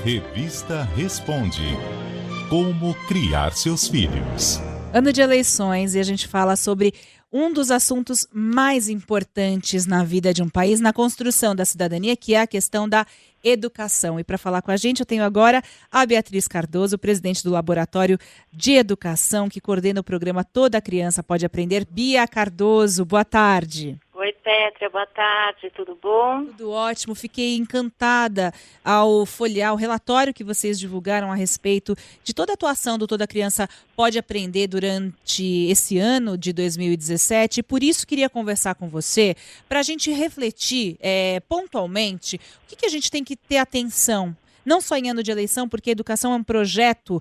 Revista Responde. Como criar seus filhos. Ano de eleições e a gente fala sobre um dos assuntos mais importantes na vida de um país, na construção da cidadania, que é a questão da educação. E para falar com a gente, eu tenho agora a Beatriz Cardoso, presidente do Laboratório de Educação, que coordena o programa Toda Criança Pode Aprender. Bia Cardoso, boa tarde. Oi, Pétria, boa tarde, tudo bom? Tudo ótimo, fiquei encantada ao folhear o relatório que vocês divulgaram a respeito de toda a atuação do Toda Criança Pode Aprender durante esse ano de 2017, e por isso queria conversar com você para a gente refletir pontualmente o que a gente tem que ter atenção. Não só em ano de eleição, porque a educação é um projeto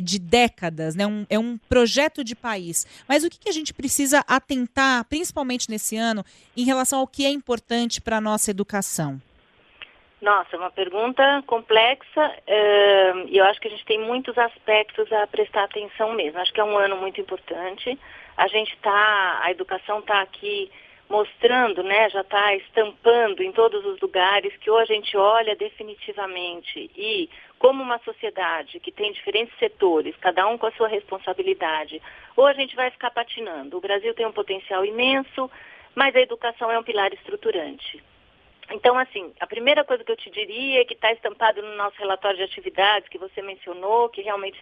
de décadas, né? É um projeto de país. Mas o que a gente precisa atentar, principalmente nesse ano, em relação ao que é importante para a nossa educação? Nossa, uma pergunta complexa e eu acho que a gente tem muitos aspectos a prestar atenção mesmo. Acho que é um ano muito importante. A educação está aqui mostrando, né, já está estampando em todos os lugares que ou a gente olha definitivamente e como uma sociedade que tem diferentes setores, cada um com a sua responsabilidade, ou a gente vai ficar patinando. O Brasil tem um potencial imenso, mas a educação é um pilar estruturante. Então, assim, a primeira coisa que eu te diria é que está estampado no nosso relatório de atividades que você mencionou, que realmente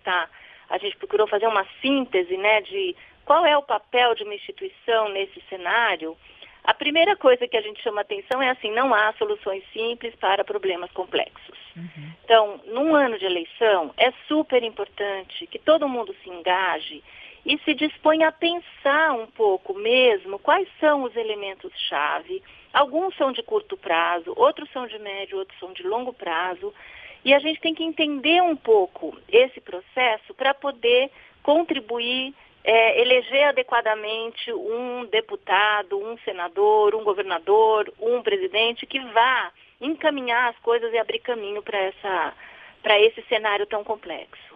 a gente procurou fazer uma síntese, né, de qual é o papel de uma instituição nesse cenário. A primeira coisa que a gente chama atenção é assim, não há soluções simples para problemas complexos. Uhum. Então, num ano de eleição, é super importante que todo mundo se engaje e se disponha a pensar um pouco mesmo quais são os elementos-chave. Alguns são de curto prazo, outros são de médio, outros são de longo prazo. E a gente tem que entender um pouco esse processo para poder contribuir, eleger adequadamente um deputado, um senador, um governador, um presidente que vá encaminhar as coisas e abrir caminho para esse cenário tão complexo.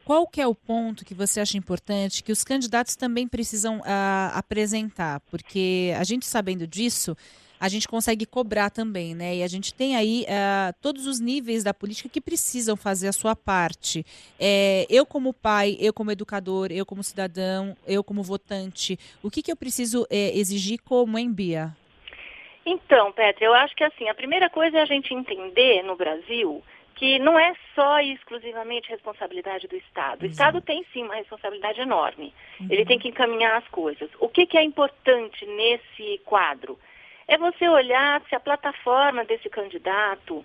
Qual que é o ponto que você acha importante que os candidatos também precisam apresentar? Porque a gente sabendo disso, a gente consegue cobrar também, né? E a gente tem aí todos os níveis da política que precisam fazer a sua parte. Eu como pai, eu como educador, eu como cidadão, eu como votante, o que eu preciso exigir como, hein, Bia? Então, Petra, eu acho que assim, a primeira coisa é a gente entender no Brasil que não é só e exclusivamente responsabilidade do Estado. O Estado tem sim uma responsabilidade enorme. Uhum. Ele tem que encaminhar as coisas. O que é importante nesse quadro? É você olhar se a plataforma desse candidato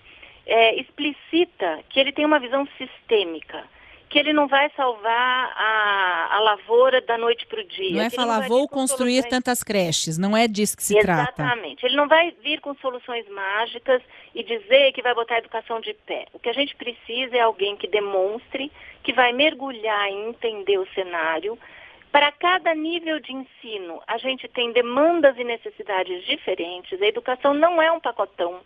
explicita que ele tem uma visão sistêmica, que ele não vai salvar a lavoura da noite para o dia. Não é falar, vou construir tantas creches, não é disso que se trata. Exatamente. Ele não vai vir com soluções mágicas e dizer que vai botar a educação de pé. O que a gente precisa é alguém que demonstre, que vai mergulhar e entender o cenário. Para cada nível de ensino, a gente tem demandas e necessidades diferentes. A educação não é um pacotão.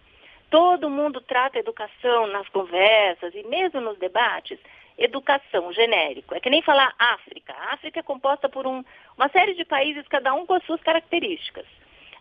Todo mundo trata a educação nas conversas e mesmo nos debates. Educação, genérico. É que nem falar África. A África é composta por uma série de países, cada um com as suas características.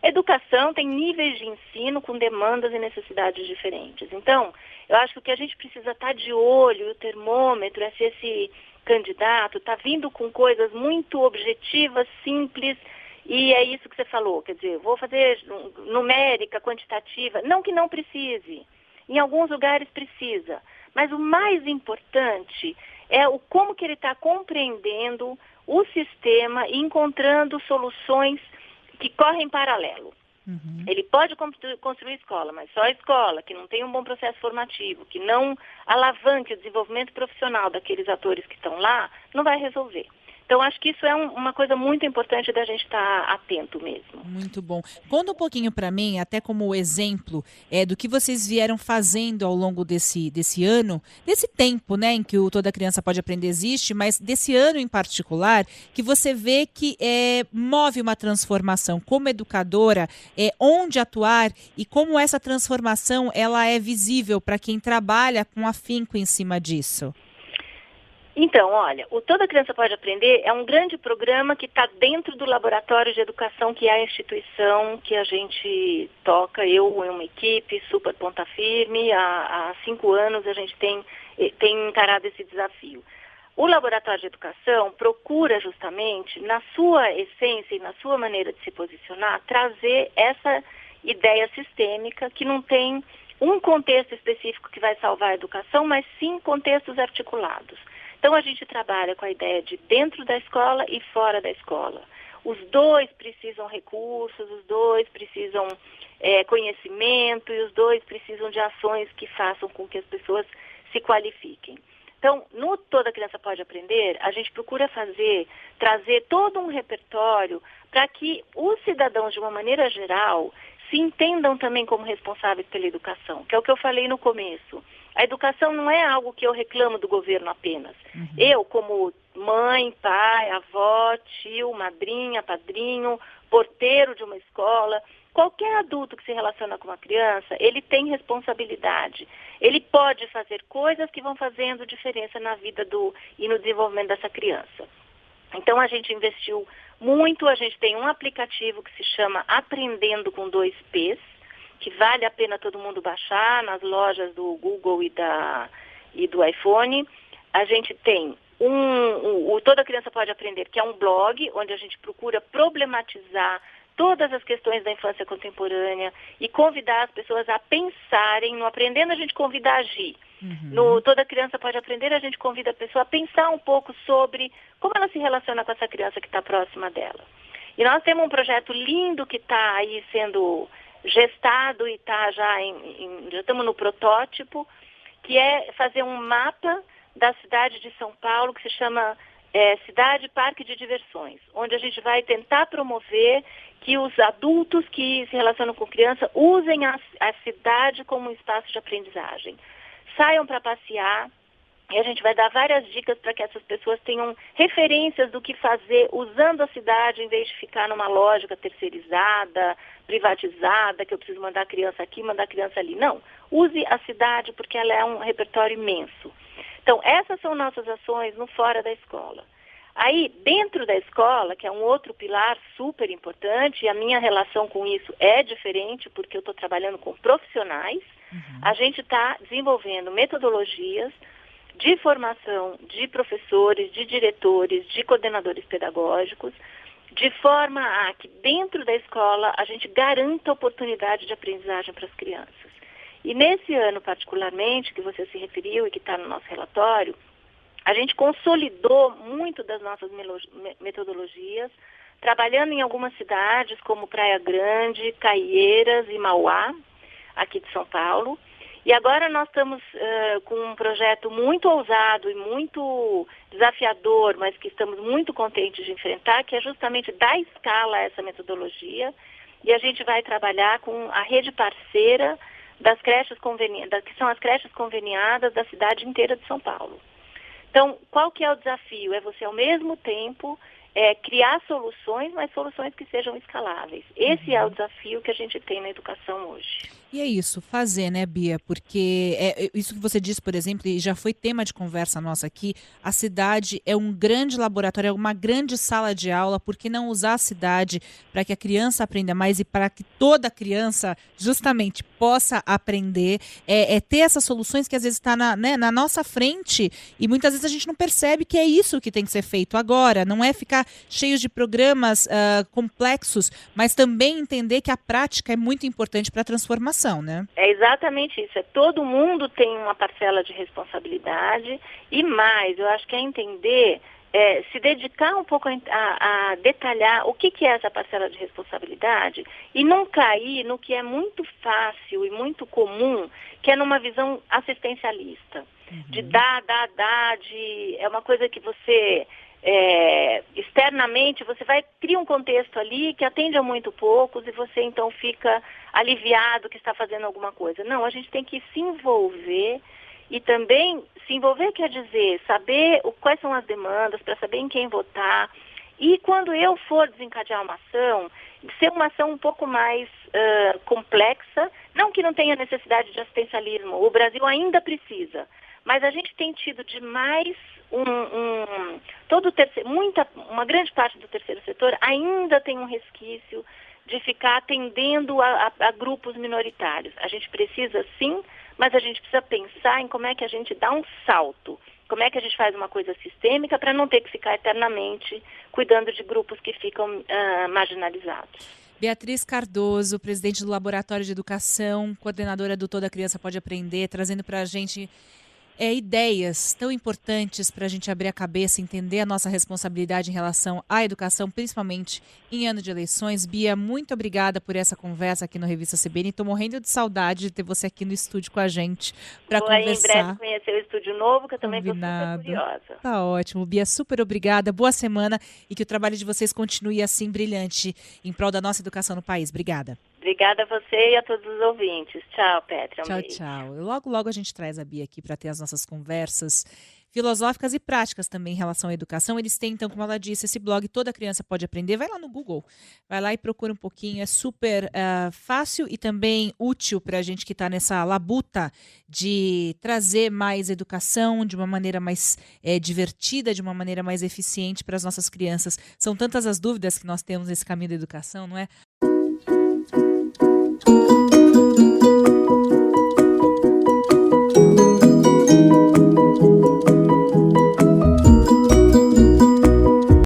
A educação tem níveis de ensino com demandas e necessidades diferentes. Então, eu acho que o que a gente precisa estar de olho, o termômetro, é se esse candidato está vindo com coisas muito objetivas, simples, e é isso que você falou, quer dizer, vou fazer numérica, quantitativa, não que não precise, em alguns lugares precisa, mas o mais importante é como que ele está compreendendo o sistema e encontrando soluções que correm em paralelo. Uhum. Ele pode construir escola, mas só a escola, que não tem um bom processo formativo, que não alavanque o desenvolvimento profissional daqueles atores que estão lá, não vai resolver. Então, acho que isso é uma coisa muito importante da gente estar atento mesmo. Muito bom. Conta um pouquinho para mim, até como exemplo, do que vocês vieram fazendo ao longo desse ano, desse tempo, né, em que o Toda Criança Pode Aprender existe, mas desse ano em particular, que você vê que move uma transformação como educadora, onde atuar e como essa transformação ela é visível para quem trabalha com afinco em cima disso. Então, olha, o Toda Criança Pode Aprender é um grande programa que está dentro do Laboratório de Educação, que é a instituição que a gente toca, eu e uma equipe super ponta firme. Há 5 anos a gente tem encarado esse desafio. O Laboratório de Educação procura justamente, na sua essência e na sua maneira de se posicionar, trazer essa ideia sistêmica que não tem um contexto específico que vai salvar a educação, mas sim contextos articulados. Então, a gente trabalha com a ideia de dentro da escola e fora da escola. Os dois precisam recursos, os dois precisam conhecimento e os dois precisam de ações que façam com que as pessoas se qualifiquem. Então, no Toda Criança Pode Aprender, a gente procura trazer todo um repertório para que os cidadãos, de uma maneira geral, se entendam também como responsáveis pela educação, que é o que eu falei no começo. A educação não é algo que eu reclamo do governo apenas. Eu, como mãe, pai, avó, tio, madrinha, padrinho, porteiro de uma escola, qualquer adulto que se relaciona com uma criança, ele tem responsabilidade. Ele pode fazer coisas que vão fazendo diferença na vida e no desenvolvimento dessa criança. Então, a gente investiu muito, a gente tem um aplicativo que se chama Aprendendo com 2 P's, que vale a pena todo mundo baixar nas lojas do Google e do iPhone. A gente tem o Toda Criança Pode Aprender, que é um blog, onde a gente procura problematizar todas as questões da infância contemporânea e convidar as pessoas a pensarem. No Aprendendo, a gente convida a agir. No Toda Criança Pode Aprender, a gente convida a pessoa a pensar um pouco sobre como ela se relaciona com essa criança que está próxima dela. E nós temos um projeto lindo que está aí sendo gestado e está já estamos no protótipo, que é fazer um mapa da cidade de São Paulo, que se chama Cidade Parque de Diversões, onde a gente vai tentar promover que os adultos que se relacionam com criança usem a cidade como um espaço de aprendizagem. Saiam para passear e a gente vai dar várias dicas para que essas pessoas tenham referências do que fazer usando a cidade, em vez de ficar numa lógica terceirizada, privatizada, que eu preciso mandar a criança aqui, mandar a criança ali. Não, use a cidade porque ela é um repertório imenso. Então, essas são nossas ações no fora da escola. Aí, dentro da escola, que é um outro pilar super importante, e a minha relação com isso é diferente, porque eu estou trabalhando com profissionais, a gente está desenvolvendo metodologias de formação de professores, de diretores, de coordenadores pedagógicos, de forma a que dentro da escola a gente garanta oportunidade de aprendizagem para as crianças. E nesse ano particularmente, que você se referiu e que está no nosso relatório, a gente consolidou muito das nossas metodologias, trabalhando em algumas cidades como Praia Grande, Caieiras e Mauá, aqui de São Paulo. E agora nós estamos com um projeto muito ousado e muito desafiador, mas que estamos muito contentes de enfrentar, que é justamente dar escala a essa metodologia. E a gente vai trabalhar com a rede parceira das creches que são as creches conveniadas da cidade inteira de São Paulo. Então, qual que é o desafio? É você, ao mesmo tempo, criar soluções, mas soluções que sejam escaláveis. Esse é o desafio que a gente tem na educação hoje. E é isso, fazer, né, Bia? Porque isso que você disse, por exemplo, e já foi tema de conversa nossa aqui, a cidade é um grande laboratório, é uma grande sala de aula, por que não usar a cidade para que a criança aprenda mais e para que toda criança, justamente, possa aprender, ter essas soluções que às vezes está na nossa frente e muitas vezes a gente não percebe que é isso que tem que ser feito agora, não é ficar cheio de programas complexos, mas também entender que a prática é muito importante para a transformação. Né? É exatamente isso, todo mundo tem uma parcela de responsabilidade e mais, eu acho que é entender, se dedicar um pouco a detalhar o que é essa parcela de responsabilidade e não cair no que é muito fácil e muito comum, que é numa visão assistencialista, de dar, é uma coisa que você... externamente você cria um contexto ali que atende a muito poucos e você então fica aliviado que está fazendo alguma coisa. Não, a gente tem que se envolver e também se envolver quer dizer saber quais são as demandas para saber em quem votar e quando eu for desencadear uma ação, ser uma ação um pouco mais complexa, não que não tenha necessidade de assistencialismo, o Brasil ainda precisa, mas a gente tem tido demais uma grande parte do terceiro setor ainda tem um resquício de ficar atendendo a grupos minoritários. A gente precisa sim, mas a gente precisa pensar em como é que a gente dá um salto, como é que a gente faz uma coisa sistêmica para não ter que ficar eternamente cuidando de grupos que ficam marginalizados. Beatriz Cardoso, presidente do Laboratório de Educação, coordenadora do Toda Criança Pode Aprender, trazendo para a gente ideias tão importantes para a gente abrir a cabeça, entender a nossa responsabilidade em relação à educação, principalmente em ano de eleições. Bia, muito obrigada por essa conversa aqui no Revista CBN. Estou morrendo de saudade de ter você aqui no estúdio com a gente para conversar. Vou em breve conhecer o estúdio novo, que eu também estou super curiosa. Tá ótimo. Bia, super obrigada. Boa semana e que o trabalho de vocês continue assim brilhante em prol da nossa educação no país. Obrigada. Obrigada a você e a todos os ouvintes. Tchau, Pétria. Tchau, beijo. Tchau. Logo a gente traz a Bia aqui para ter as nossas conversas filosóficas e práticas também em relação à educação. Eles têm, então, como ela disse, esse blog Toda Criança Pode Aprender. Vai lá no Google, vai lá e procura um pouquinho. É super fácil e também útil para a gente que está nessa labuta de trazer mais educação de uma maneira mais divertida, de uma maneira mais eficiente para as nossas crianças. São tantas as dúvidas que nós temos nesse caminho da educação, não é?